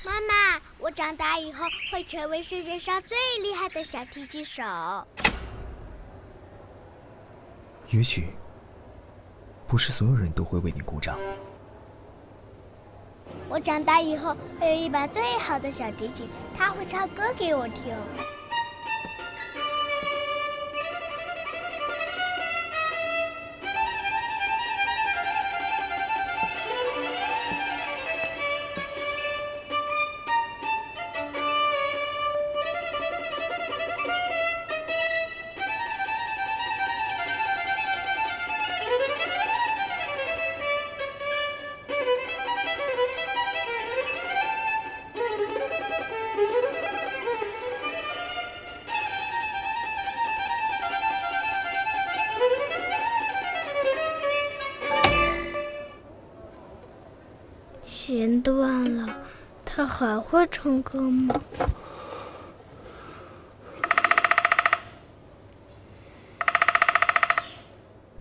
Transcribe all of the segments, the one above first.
妈妈，我长大以后会成为世界上最厉害的小提琴手。也许不是所有人都会为你鼓掌。我长大以后会有一把最好的小提琴，它会唱歌给我听。弦断了，他还会唱歌吗？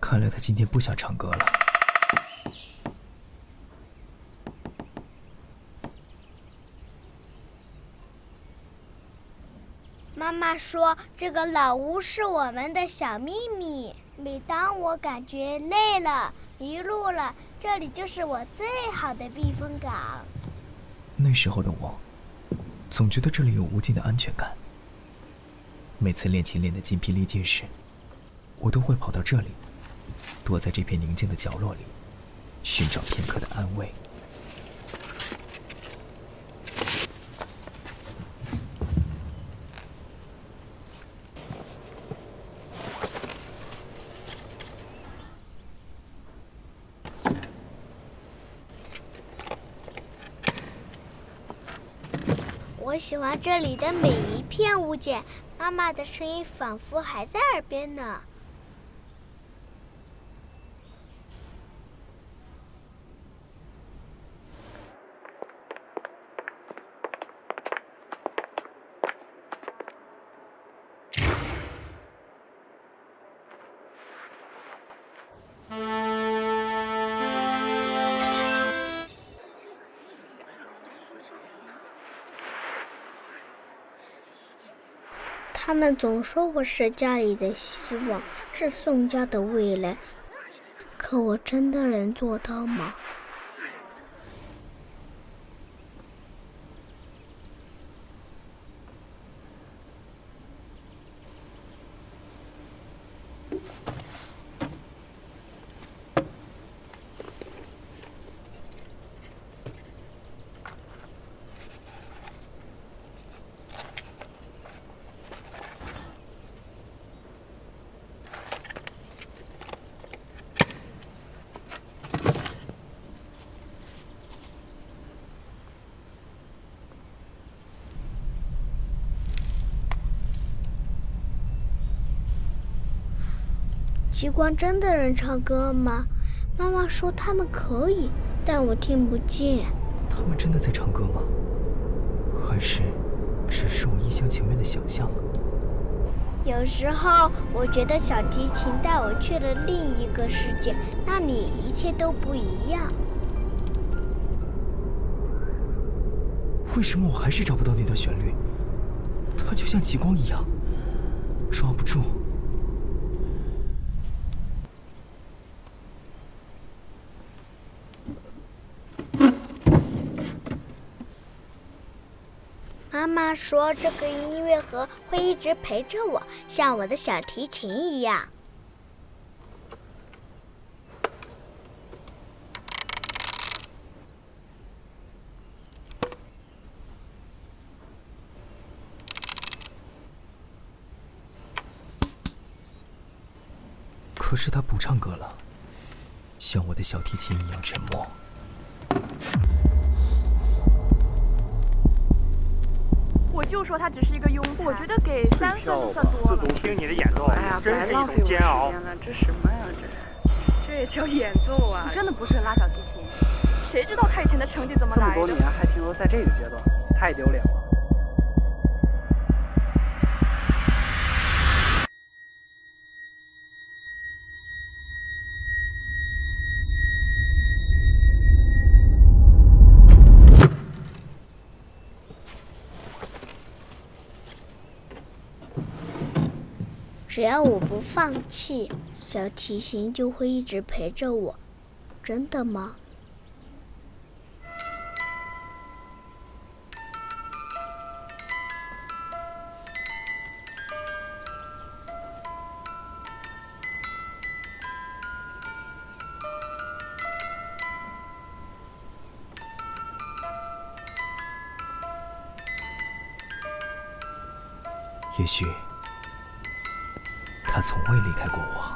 看来他今天不想唱歌了。妈妈说，这个老屋是我们的小秘密。每当我感觉累了、迷路了，这里就是我最好的避风港。那时候的我，总觉得这里有无尽的安全感。每次练琴练得筋疲力尽时，我都会跑到这里，躲在这片宁静的角落里，寻找片刻的安慰。我喜欢这里的每一片物件，妈妈的声音仿佛还在耳边呢。他们总说我是家里的希望，是宋家的未来，可我真的能做到吗？极光真的能唱歌吗？妈妈说他们可以，但我听不见。他们真的在唱歌吗？还是只是我一厢情愿的想象？有时候我觉得小提琴带我去了另一个世界，那里一切都不一样。为什么我还是找不到那段旋律？它就像极光一样，抓不住。妈妈说这个音乐盒会一直陪着我，像我的小提琴一样。可是他不唱歌了，像我的小提琴一样沉默。我就说他只是一个庸才，我觉得给3分就算多了。自从听你的演奏，真是一种煎熬。这什么呀这也叫演奏啊？你真的不适合拉小提琴，谁知道他以前的成绩怎么来的？这么多年还停留在这个阶段，太丢脸了。只要我不放弃，小提琴就会一直陪着我。真的吗？也许他从未离开过我。